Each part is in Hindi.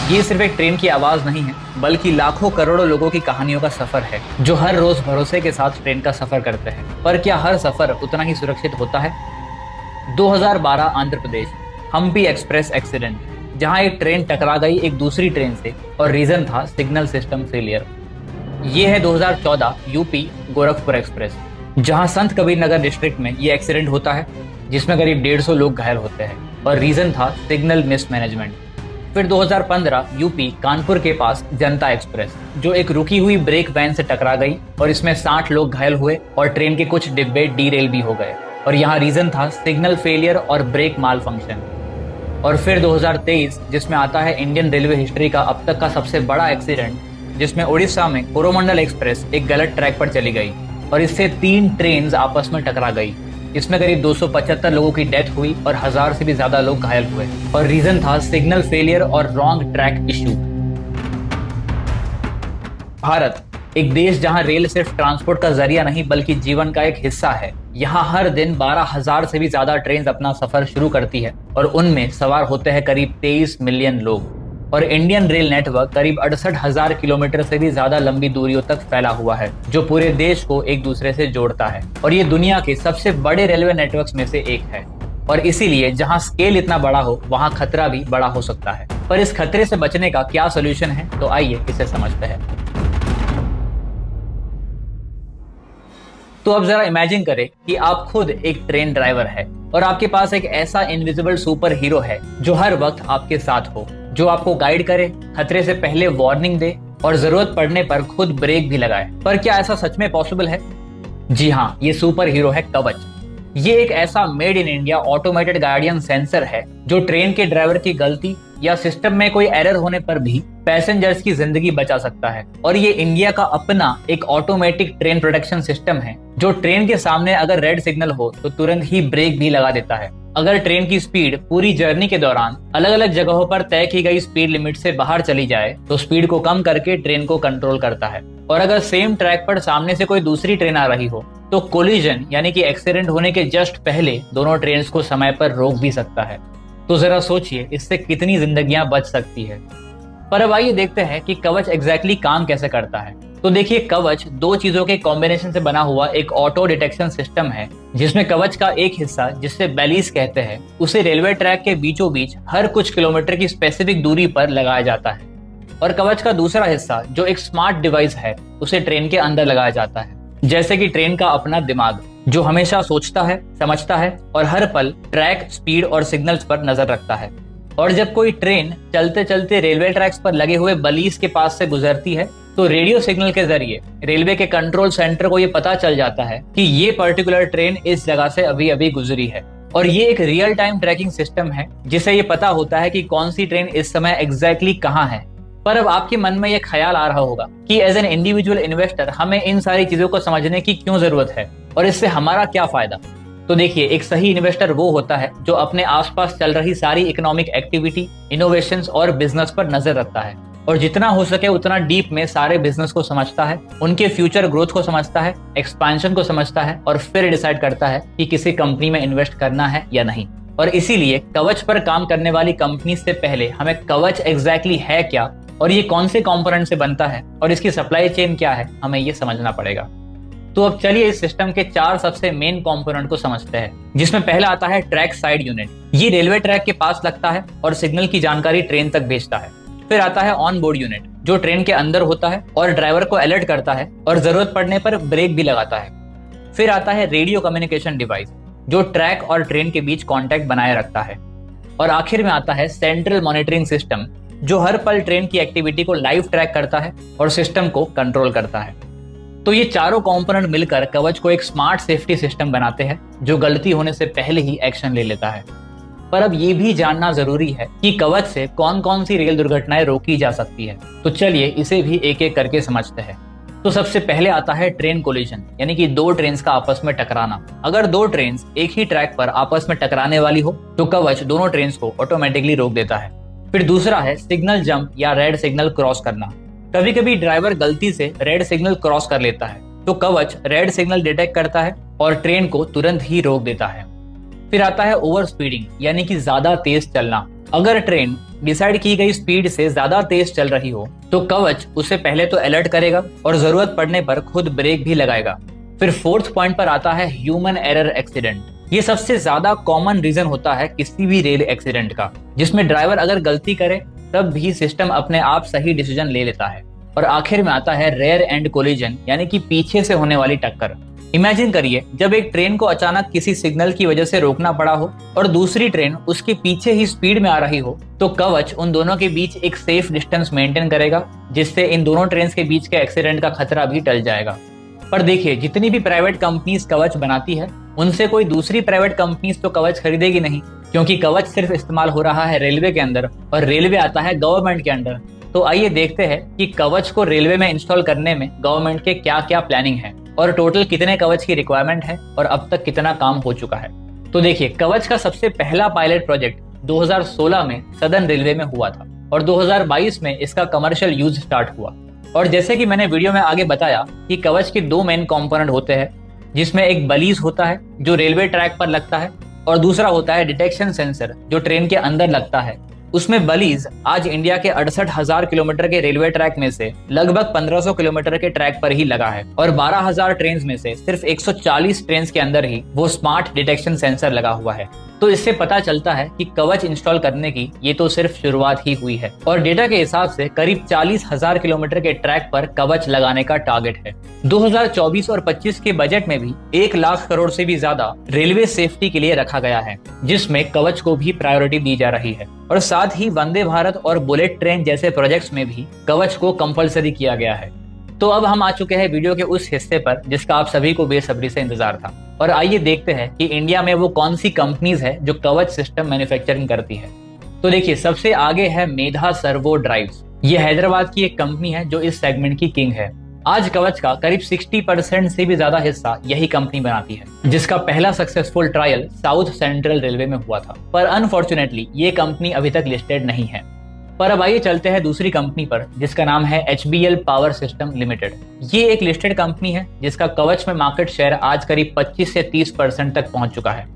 ये सिर्फ एक ट्रेन की आवाज नहीं है, बल्कि लाखों करोड़ों लोगों की कहानियों का सफर है, जो हर रोज भरोसे के साथ ट्रेन का सफर करते हैं। पर क्या हर सफर उतना ही सुरक्षित होता है? 2012 आंध्र प्रदेश हम्पी एक्सप्रेस एक्सीडेंट, जहां एक ट्रेन टकरा गई एक दूसरी ट्रेन से और रीजन था सिग्नल सिस्टम फेलियर। ये है 2014 यूपी गोरखपुर एक्सप्रेस, जहां संत कबीर नगर डिस्ट्रिक्ट में ये एक्सीडेंट होता है, जिसमें करीब 150 लोग घायल होते हैं और रीजन था सिग्नल मिसमैनेजमेंट। फिर 2015 यूपी कानपुर के पास जनता एक्सप्रेस, जो एक रुकी हुई ब्रेक वैन से टकरा गई और इसमें 60 लोग घायल हुए और ट्रेन के कुछ डिब्बे डीरेल भी हो गए और यहाँ रीजन था सिग्नल फेलियर और ब्रेक माल फंक्शन। और फिर 2023 जिसमें आता है इंडियन रेलवे हिस्ट्री का अब तक का सबसे बड़ा एक्सीडेंट, जिसमें उड़ीसा में कोरोमंडल एक्सप्रेस एक गलत ट्रैक पर चली गई और इससे 3 ट्रेन आपस में टकरा गई। इसमें करीब 275 लोगों की डेथ हुई और 1000 से भी ज्यादा लोग घायल हुए और रीजन था सिग्नल फेलियर और रॉन्ग ट्रैक इश्यू। भारत एक देश जहां रेल सिर्फ ट्रांसपोर्ट का जरिया नहीं बल्कि जीवन का एक हिस्सा है। यहाँ हर दिन 12,000 से भी ज्यादा ट्रेन अपना सफर शुरू करती है और उनमें सवार होते हैं करीब 23 मिलियन लोग। और इंडियन रेल नेटवर्क करीब 68,000 किलोमीटर से भी ज्यादा लंबी दूरियों तक फैला हुआ है, जो पूरे देश को एक दूसरे से जोड़ता है और ये दुनिया के सबसे बड़े रेलवे नेटवर्क्स में से एक है। और इसीलिए जहां स्केल इतना बड़ा हो वहां खतरा भी बड़ा हो सकता है। पर इस खतरे से बचने का क्या सोल्यूशन है, तो आइए इसे समझते हैं। तो अब जरा इमेजिन करें कि आप खुद एक ट्रेन ड्राइवर है और आपके पास एक ऐसा इनविजिबल सुपर हीरो है जो हर वक्त आपके साथ हो, जो आपको गाइड करे, खतरे से पहले वार्निंग दे और जरूरत पड़ने पर खुद ब्रेक भी लगाए। पर क्या ऐसा सच में पॉसिबल है? जी हाँ, ये सुपर हीरो है कवच। ये एक ऐसा made in India automated guardian sensor है जो ट्रेन के ड्राइवर की गलती या सिस्टम में कोई एरर होने पर भी पैसेंजर्स की जिंदगी बचा सकता है। और ये इंडिया का अपना एक ऑटोमेटिक ट्रेन प्रोटेक्शन सिस्टम है, जो ट्रेन के सामने अगर रेड सिग्नल हो तो तुरंत ही ब्रेक भी लगा देता है। अगर ट्रेन की स्पीड पूरी जर्नी के दौरान अलग अलग जगहों पर तय की गई स्पीड लिमिट से बाहर चली जाए तो स्पीड को कम करके ट्रेन को कंट्रोल करता है। और अगर सेम ट्रैक पर सामने से कोई दूसरी ट्रेन आ रही हो तो कोलिजन यानी कि एक्सीडेंट होने के जस्ट पहले दोनों ट्रेन को समय पर रोक भी सकता है। तो जरा सोचिए इससे कितनी जिंदगियां बच सकती है। पर अब आइए देखते हैं कि कवच एग्जैक्टली काम कैसे करता है। तो देखिए, कवच 2 चीजों के कॉम्बिनेशन से बना हुआ एक ऑटो डिटेक्शन सिस्टम है, जिसमें कवच का एक हिस्सा, जिससे बैलिस कहते हैं, उसे रेलवे ट्रैक के बीचों बीच हर कुछ किलोमीटर की स्पेसिफिक दूरी पर लगाया जाता है। और कवच का दूसरा हिस्सा, जो एक स्मार्ट डिवाइस है, उसे ट्रेन के अंदर लगाया जाता है, जैसे कि ट्रेन का अपना दिमाग, जो हमेशा सोचता है, समझता है और हर पल ट्रैक, स्पीड और सिग्नल्स पर नजर रखता है। और जब कोई ट्रेन चलते चलते रेलवे ट्रैक्स पर लगे हुए बलीस के पास से गुजरती है तो रेडियो सिग्नल के जरिए रेलवे के कंट्रोल सेंटर को ये पता चल जाता है कि ये पर्टिकुलर ट्रेन इस जगह से अभी अभी गुजरी है। और ये एक रियल टाइम ट्रैकिंग सिस्टम है, जिसे ये पता होता है कि कौन सी ट्रेन इस समय एग्जैक्टली कहाँ है। पर अब आपके मन में ये ख्याल आ रहा होगा कि एज एन इंडिविजुअल इन्वेस्टर हमें इन सारी चीजों को समझने की क्यों जरूरत है और इससे हमारा क्या फायदा। तो देखिए, एक सही इन्वेस्टर वो होता है जो अपने आसपास चल रही सारी इकोनॉमिक एक्टिविटी, इनोवेशंस और बिजनेस पर नजर रखता है और जितना हो सके उतना डीप में सारे बिजनेस को समझता है, उनके फ्यूचर ग्रोथ को समझता है, एक्सपेंशन को समझता है और फिर डिसाइड करता है कि किसी कंपनी में इन्वेस्ट करना है या नहीं। और इसीलिए कवच पर काम करने वाली कंपनी से पहले हमें कवच एग्जैक्टली है क्या और ये कौन से कंपोनेंट से बनता है और इसकी सप्लाई चेन क्या है, हमें ये समझना पड़ेगा। तो अब चलिए इस सिस्टम के 4 सबसे मेन कंपोनेंट को समझते हैं, जिसमें पहला आता है ट्रैक साइड यूनिट। ये रेलवे ट्रैक के पास लगता है और सिग्नल की जानकारी ट्रेन तक भेजता है। फिर आता है ऑन बोर्ड यूनिट, जो ट्रेन के अंदर होता है और ड्राइवर को अलर्ट करता है और जरूरत पड़ने पर ब्रेक भी लगाता है। फिर आता है रेडियो कम्युनिकेशन डिवाइस, जो ट्रैक और ट्रेन के बीच कांटेक्ट बनाए रखता है। और आखिर में आता है सेंट्रल मॉनिटरिंग सिस्टम, जो हर पल ट्रेन की एक्टिविटी को लाइव ट्रैक करता है और सिस्टम को कंट्रोल करता है। तो ये चारों कंपोनेंट मिलकर कवच को एक स्मार्ट सेफ्टी सिस्टम बनाते हैं, जो गलती होने से पहले ही एक्शन ले लेता है। पर अब ये भी जानना जरूरी है कि कवच से कौन कौन सी रेल दुर्घटनाएं रोकी जा सकती है। तो चलिए इसे भी एक एक करके समझते हैं। तो सबसे पहले आता है ट्रेन कोलिजन, यानी कि 2 ट्रेन का आपस में टकराना। अगर 2 ट्रेन एक ही ट्रैक पर आपस में टकराने वाली हो तो कवच दोनों ट्रेन को ऑटोमेटिकली रोक देता है। फिर दूसरा है सिग्नल जंप या रेड सिग्नल क्रॉस करना। कभी कभी ड्राइवर गलती से रेड सिग्नल क्रॉस कर लेता है तो कवच रेड सिग्नल डिटेक्ट करता है और ट्रेन को तुरंत ही रोक देता है। फिर आता है ओवर स्पीडिंग, यानी कि ज्यादा तेज चलना। अगर ट्रेन डिसाइड की गई स्पीड से ज्यादा तेज चल रही हो तो कवच उसे पहले तो अलर्ट करेगा और जरूरत पड़ने पर खुद ब्रेक भी लगाएगा। फिर फोर्थ पॉइंट पर आता है ह्यूमन एरर एक्सीडेंट। ये सबसे ज्यादा कॉमन रीजन होता है किसी भी रेल एक्सीडेंट का, जिसमें ड्राइवर अगर गलती करे तब भी सिस्टम अपने आप सही डिसीजन ले लेता है। और आखिर में आता है रेयर एंड कोलिजन, यानी कि पीछे से होने वाली टक्कर। इमेजिन करिए जब एक ट्रेन को अचानक किसी सिग्नल की वजह से रोकना पड़ा हो और दूसरी ट्रेन उसके पीछे ही स्पीड में आ रही हो, तो कवच उन दोनों के बीच एक सेफ डिस्टेंस मेंटेन करेगा, जिससे इन दोनों ट्रेन के बीच के एक्सीडेंट का खतरा भी टल जाएगा। पर देखिए, जितनी भी प्राइवेट कंपनीज कवच बनाती है उनसे कोई दूसरी प्राइवेट कंपनीज तो कवच खरीदेगी नहीं, क्योंकि कवच सिर्फ इस्तेमाल हो रहा है रेलवे के अंदर और रेलवे आता है गवर्नमेंट के अंडर। तो आइए देखते हैं कि कवच को रेलवे में इंस्टॉल करने में गवर्नमेंट के क्या क्या प्लानिंग है और टोटल कितने कवच की रिक्वायरमेंट है और अब तक कितना काम हो चुका है। तो देखिए, कवच का सबसे पहला पायलट प्रोजेक्ट 2016 में सदर्न रेलवे में हुआ था और 2022 में इसका कमर्शियल यूज स्टार्ट हुआ। और जैसे कि मैंने वीडियो में आगे बताया कि कवच के दो मेन कंपोनेंट होते हैं, जिसमें एक बलीज होता है जो रेलवे ट्रैक पर लगता है और दूसरा होता है डिटेक्शन सेंसर जो ट्रेन के अंदर लगता है। उसमें बलीज आज इंडिया के 68,000 किलोमीटर के रेलवे ट्रैक में से लगभग 1500 किलोमीटर के ट्रैक पर ही लगा है और 12,000 ट्रेन में से सिर्फ 140 ट्रेन के अंदर ही वो स्मार्ट डिटेक्शन सेंसर लगा हुआ है। तो इससे पता चलता है कि कवच इंस्टॉल करने की ये तो सिर्फ शुरुआत ही हुई है और डेटा के हिसाब से करीब 40,000 किलोमीटर के ट्रैक पर कवच लगाने का टारगेट है। 2024 और 25 के बजट में भी 1 लाख करोड़ से भी ज्यादा रेलवे सेफ्टी के लिए रखा गया है, जिसमें कवच को भी प्रायोरिटी दी जा रही है। और साथ ही वंदे भारत और बुलेट ट्रेन जैसे प्रोजेक्ट्स में भी कवच को कंपलसरी किया गया है। तो अब हम आ चुके हैं वीडियो के उस हिस्से पर जिसका आप सभी को बेसब्री से इंतजार था, और आइए देखते हैं कि इंडिया में वो कौन सी कंपनीज है जो कवच सिस्टम मैन्युफैक्चरिंग करती है। तो देखिए, सबसे आगे है मेधा सर्वो ड्राइव्स। ये हैदराबाद की एक कंपनी है जो इस सेगमेंट की किंग है। आज कवच का करीब 60% से भी ज्यादा हिस्सा यही कंपनी बनाती है, जिसका पहला successful trial south central railway में हुआ था। पर अनफॉर्चुनेटली ये कंपनी अभी तक लिस्टेड नहीं है। पर अब आइए चलते हैं दूसरी कंपनी पर, जिसका नाम है HBL पावर सिस्टम लिमिटेड। ये एक लिस्टेड कंपनी है जिसका कवच में मार्केट शेयर आज करीब 25 से 30% तक पहुंच चुका है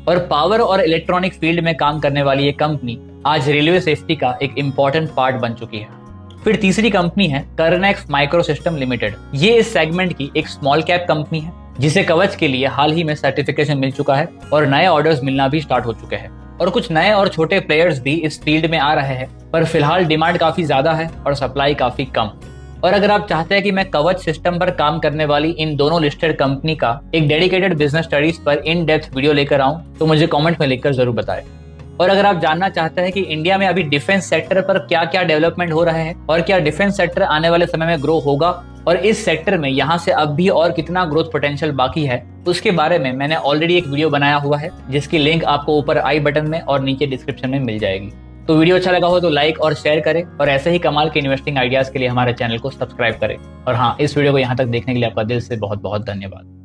और पावर और इलेक्ट्रॉनिक फील्ड में काम करने वाली ये कंपनी आज रेलवे सेफ्टी का एक इम्पोर्टेंट पार्ट बन चुकी है। फिर तीसरी कंपनी है कर्नेक्स माइक्रो सिस्टम लिमिटेड। ये इस सेगमेंट की एक स्मॉल कैप कंपनी है जिसे कवच के लिए हाल ही में सर्टिफिकेशन मिल चुका है और नए ऑर्डर्स मिलना भी स्टार्ट हो चुके हैं और कुछ नए और छोटे प्लेयर्स भी इस फील्ड में आ रहे हैं। पर फिलहाल डिमांड काफी ज्यादा है और सप्लाई काफी कम। और अगर आप चाहते हैं कि मैं कवच सिस्टम पर काम करने वाली इन दोनों लिस्टेड कंपनी का एक डेडिकेटेड बिजनेस स्टडीज पर इन डेप्थ वीडियो लेकर आऊं तो मुझे कमेंट में लिखकर जरूर बताएं। और अगर आप जानना चाहते हैं कि इंडिया में अभी डिफेंस सेक्टर पर क्या क्या डेवलपमेंट हो रहे हैं और क्या डिफेंस सेक्टर आने वाले समय में ग्रो होगा और इस सेक्टर में यहाँ से अब भी और कितना ग्रोथ पोटेंशियल बाकी है, उसके बारे में मैंने ऑलरेडी एक वीडियो बनाया हुआ है जिसकी लिंक आपको ऊपर आई बटन में और नीचे डिस्क्रिप्शन में मिल जाएगी। तो वीडियो अच्छा लगा हो तो लाइक और शेयर करें और ऐसे ही कमाल के इन्वेस्टिंग आइडियाज के लिए हमारे चैनल को सब्सक्राइब करें। और हाँ, इस वीडियो को यहाँ तक देखने के लिए आपका दिल से बहुत बहुत धन्यवाद।